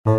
Kumusta?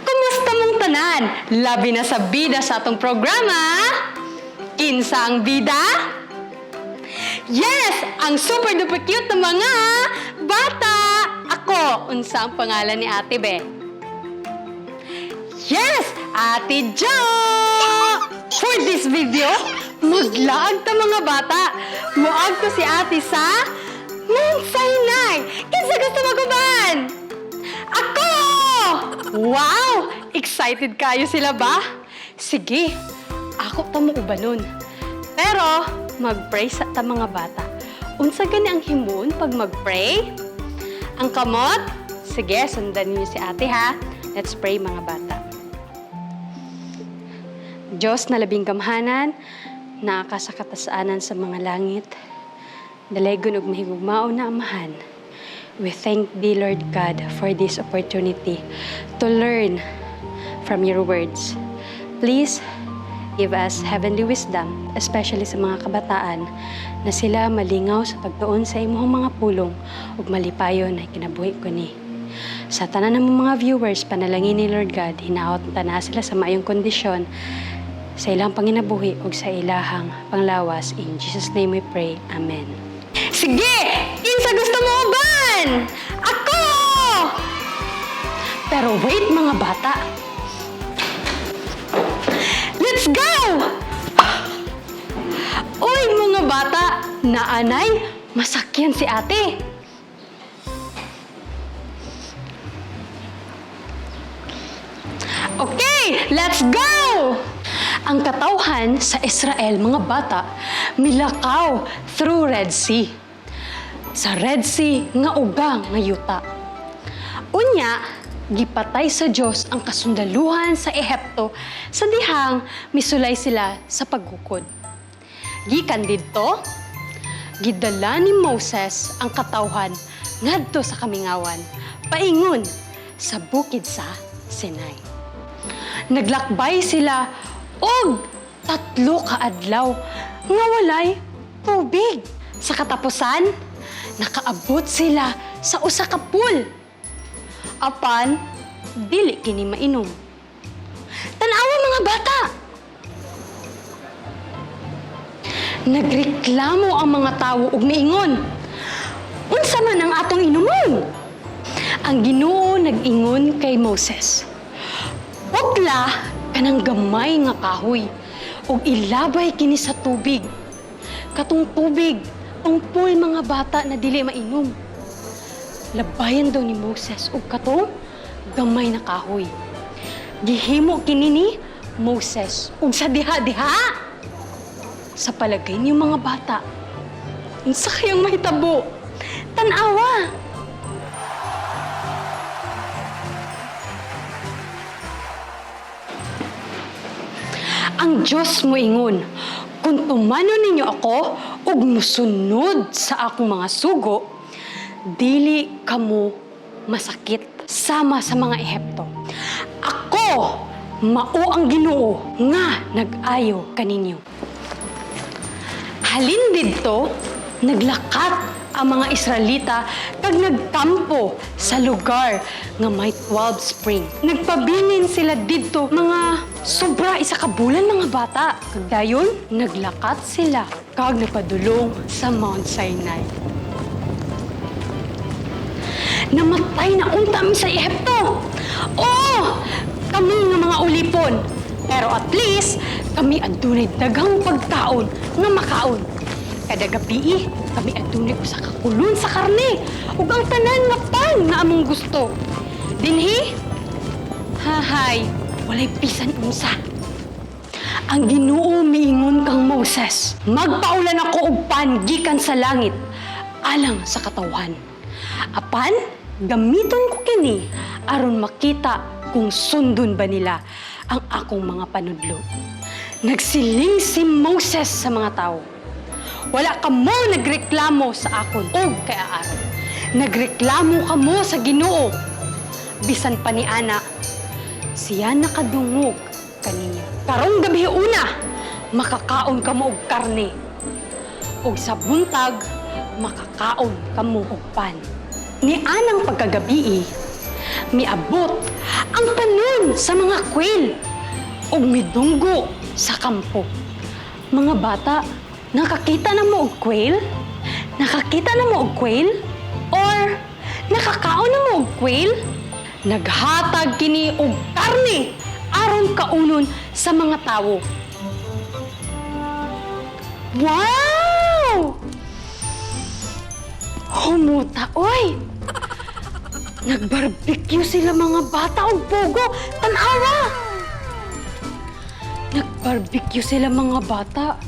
Kumusta mong tanan? Labi na sa bida sa atong programa. Kinsa ang bida? Yes! Ang super duper cute na mga bata! Ako, unsa ang pangalan ni Ate Be? Yes! Ate Jo! For this video, maglaag ta mga bata. Muag ko si Ate sa Mount Sinai. Kinsa gusto maguban? Ako! Wow! Excited kayo sila ba? Sige, ako ta mo ubanon. Pero, mag-pray sa ta mga bata. Unsa gani ang himuon pag mag-pray? Ang kamot? Sige, sundan niyo si ate ha. Let's pray mga bata. Diyos na labing gamhanan, nakakasakatasanan sa mga langit, dalaygon ug mahigugmao na amahan. We thank thee, Lord God, for this opportunity to learn from your words. Please, give us heavenly wisdom, especially sa mga kabataan, na sila malingaw sa pagtuon sa imong mga pulong ug malipayon na kinabuhi ko ni. Sa tanan ng mga viewers, panalangin ni Lord God, hinaot na sila sa maayong kondisyon sa ilang panginabuhi ug sa ilahang panglawas. In Jesus' name we pray. Amen. Sige! Kinsa gusto mo uban? Ako! Pero wait mga bata. Let's go! Uy mga bata, naanay, masakyan si ate. Okay, let's go! Ang katawhan sa Israel, mga bata, milakaw through Red Sea. Sa Red Sea, nga ugang nga yuta. Unya, gipatay sa Diyos ang kasundaluhan sa Ehipto sa dihang misulay sila sa paggukod. Gikan didto, gidala ni Moses ang katawhan ngadto sa kamingawan, paingon sa bukid sa Sinai. Naglakbay sila og 3 ka adlaw nga walay tubig. Sa katapusan, nakaabot sila sa usa ka pool. Apan, dili kini mainom. Tan-awa mga bata. Nagreklamo ang mga tawo ug miingon, unsa man ang atong inumon? Ang Ginoo nag-ingon kay Moses, putla kanang gamay nga kahoy ug ilabay kini sa tubig. Katong tubig, ang pool mga bata na dili mainom. Labayan daw ni Moses ug katong gamay na kahoy. Gihimo kini ni Moses ug sa diha-diha. Sa palagay niyo mga bata, unsa kayang mahitabo? Tan-awa. Ang Diyos mo ingon, kung tumano ninyo ako ug musunod sa akong mga sugo, dili kamo masakit sama sa mga Ehipto. Ako, mao ang Ginoo nga nag-ayo kaninyo. Halin didto, naglakat ang mga Israelita kag nagkampo sa lugar nga may 12 spring. Nagpabilin sila didto mga sobra isa ka bulan mga bata. Kag dayon, naglakat sila kag napadulong sa Mount Sinai. Namatay na unta mi sa Ehipto. Oo, kami nga mga ulipon. Pero at least, kami adunay daghang pagkaon nga makaon. Kada gabi, kami adunay usa ka kulon sa karne ug ang tanan nga pan nga among gusto. Dinhi, hahay, walay bisan unsa. Ang Ginoo miingon kang Moses, magpaulan ako og pan gikan sa langit alang sa katawhan. Apan, gamiton ko kini aron makita kung sundon ba nila ang akong mga panudlo. Nagsiling si Moses sa mga tao, wala ka mo nagreklamo sa akon o kay Aaron. Nagreklamo ka mo sa Ginoo. Bisan pa ni ana, siya nakadungog kaninyo. Karong gabi una, makakaon ka mo og karne. Ug sa buntag, makakaon ka mo og pan. Ni anang pagkagabi, miabot ang panon sa mga quail ug midunggo sa kampo. Mga bata, nakakita na mo og quail? Nakakita na mo og quail? Or nakakaon na mo og quail? Naghatag kini og karne aron kaunon sa mga tawo. Wow! Humuta, oy! Nagbarbecue sila mga bata og pugo. Tanawa! Nagbarbecue sila mga bata.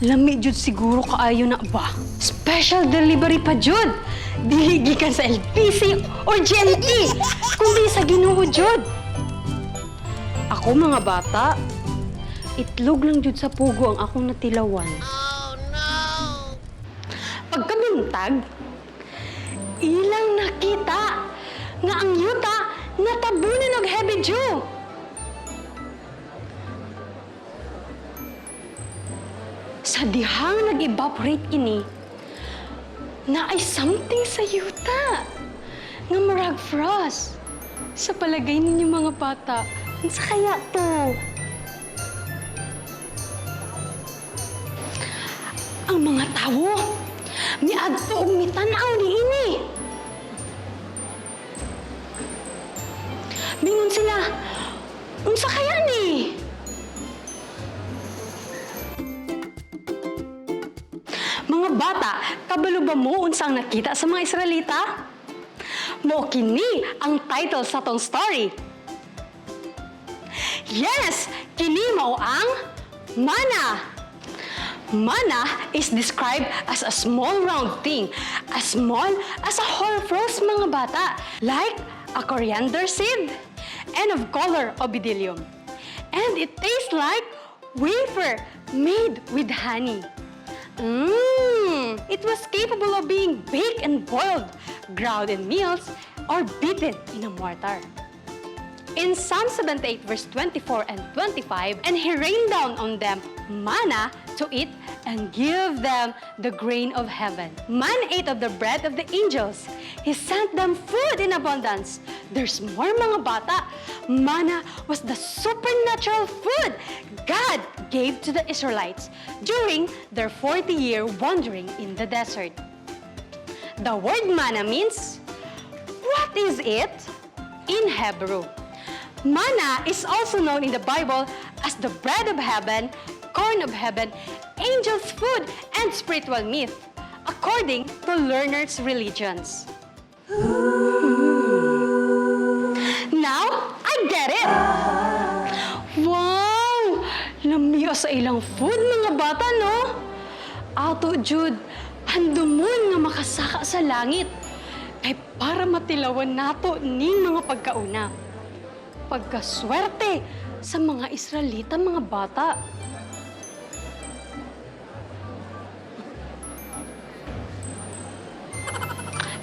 Lami jud siguro kaayo na ba? Special delivery pa jud. Dili gikan sa LPC or GMT, kundi sa Ginoo jud. Ako mga bata, itlog lang jud sa pugo ang akong natilawan. Oh no! Pagkabuntag, ilang nakita nga ang yuta natabunan og heavy dew. Sa dihang nag-evaporate kini, na ay something sa yuta nga murag frost. Sa palagay ninyo mga bata, unsa kaya to? Ang mga tawo, miadto og mitanaw niini. Mingon sila, unsa kaya ni? Mga bata, kabalo ba mo unsang nakita sa mga Israelita? Mao kini ang title sa tong story. Yes, kini mao ang manna. Manna is described as a small round thing, as small as a hoarfrost mga bata, like a coriander seed and of color of bdellium. And it tastes like wafer made with honey. It was capable of being baked and boiled, ground in meals, or beaten in a mortar. In Psalm 78 verse 24 and 25, and he rained down on them manna to eat and give them the grain of heaven. Man ate of the bread of the angels. He sent them food in abundance. There's more mga bata. Manna was the supernatural food God gave to the Israelites during their 40-year wandering in the desert. The word manna means, what is it? In Hebrew. Manna is also known in the Bible as the bread of heaven, corn of heaven, angel's food, and spiritual meat, according to learners' religions. Now, I get it! Wow! Lamiya sa ilang food, mga bata, no? Ato, Jude, handumon nga makasaka sa langit. Kay para matilawan nato ning mga pagkauna. Pagkaswerte sa mga Israelita, mga bata.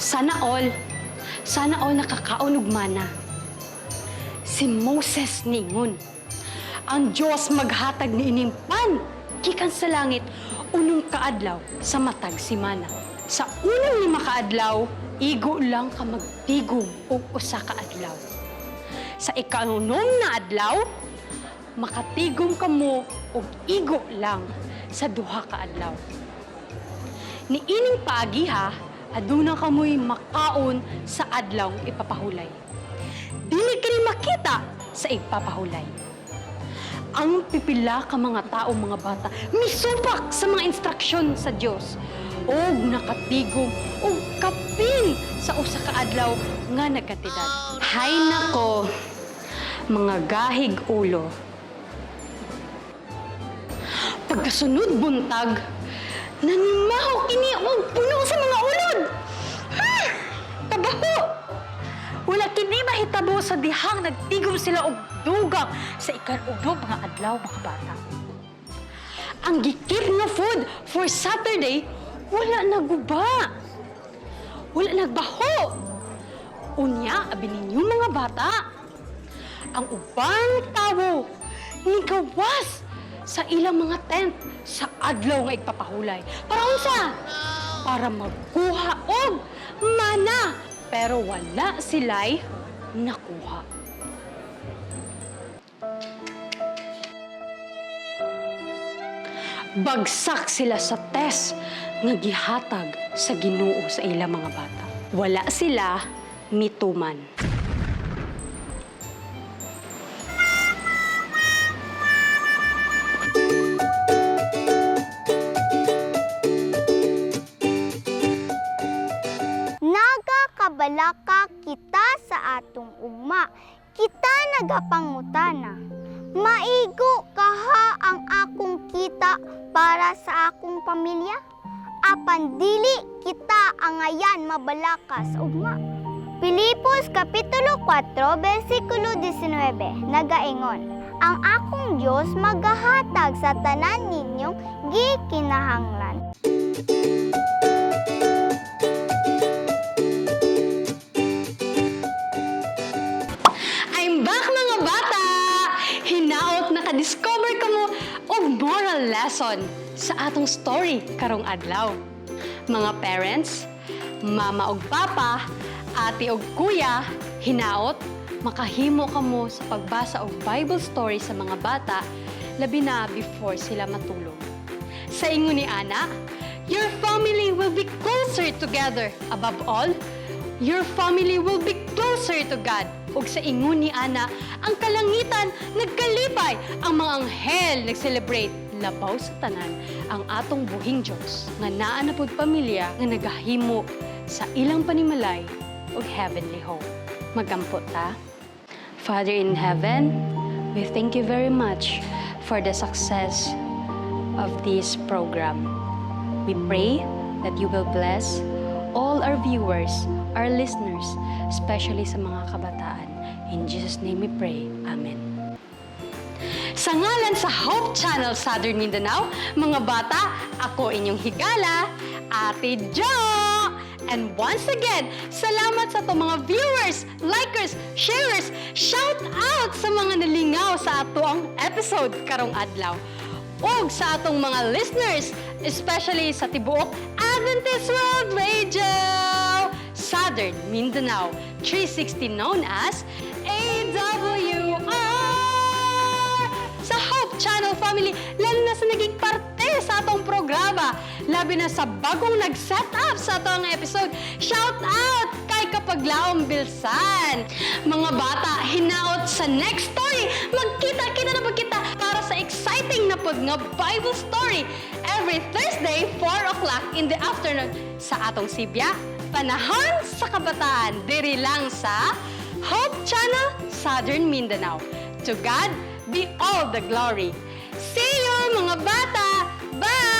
Sana all nakakaon og manna. Si Moses ningon, ang Diyos maghatag ni ining pan gikan sa langit unong kaadlaw sa matag si manna. Sa unang 5 kaadlaw, igo lang ka magtigom og usa ka adlaw. Sa ika-9 na adlaw, makatigom ka mo og igo lang sa 2 ka adlaw. Ni ining paagiha, aduna kamoy makaon sa adlaw ipapahulay. Dili kini makita sa ipapahulay. Ang pipila ka mga tao, mga bata, misupak sa mga instruksyon sa Dios og nakatigom og kapin sa usa ka adlaw nga nagkatidad. Hay nako, mga gahig ulo. Pagkasunod buntag, nanimaho kini og puno sa mga ulod. Kabaho! Wala kini mahitabo sa dihang nagtigom sila og dugang sa ika-9 mga adlaw, mga bata. Ang gikip nga food for Saturday, wala naguba. Wala nagbaho. Unya, abi ninyo mga bata, ang ubang tawo ni gawas sa ilang mga tent sa adlaw nga igpapahulay. Para unsa? Para magkuha og mana. Pero wala sila'y nakuha. Bagsak sila sa test nga gihatag sa Ginoo sa ilang mga bata. Wala sila mituman. Nagakabalaka kita sa atong ugma. Kita nagapangutana. Maigo kaha ang akong kita para sa akong pamilya? Apan dili kita angayan mabalaka sa ugma. Pilipos Kapitulo 4, versikulo 19, nagaingon, ang akong Diyos magahatag sa tanan ninyong gikinahanglan. I'm back mga bata! Hinaot nakadiscover ka mo og moral lesson sa atong story karong adlaw. Mga parents, mama og papa, ate og kuya, hinaot, makahimo ka mo sa pagbasa og Bible story sa mga bata, labi na before sila matulog. Sa ingon ni Ana, your family will be closer together. Above all, your family will be closer to God. Ug sa ingon ni Ana, ang kalangitan nagkalipay, ang mga anghel nag-celebrate. Labaw sa tanan ang atong buhing Diyos nga naa na pud pamilya nga nagahimo sa ilang panimalay ug heavenly home. Magampot ta. Father in heaven, we thank you very much for the success of this program. We pray that you will bless all our viewers, our listeners, especially sa mga kabataan. In Jesus' name we pray. Amen. Sa ngalan sa Hope Channel Southern Mindanao, mga bata, ako inyong higala, Ate Jo! And once again, salamat sa to mga viewers, likers, sharers, shout out sa mga nalingaw sa ato ang episode karong adlaw. Ug sa atong mga listeners, especially sa tibuok Adventist World Radio, Southern Mindanao, 360 known as AWR. Sa Hope Channel family, lalo na sa naging parte sa atong programa, labi na sa bagong nag-set up sa atong episode, shout out kay Kapaglaom Bilsan. Mga bata, hinaot sa next story, magkita-kita na pagkita para sa exciting na pud nga Bible story every Thursday, 4 o'clock in the afternoon sa atong Sibya, Panahon sa Kabataan, diri lang sa Hope Channel Southern Mindanao. To God be all the glory. See you mga bata! Bye!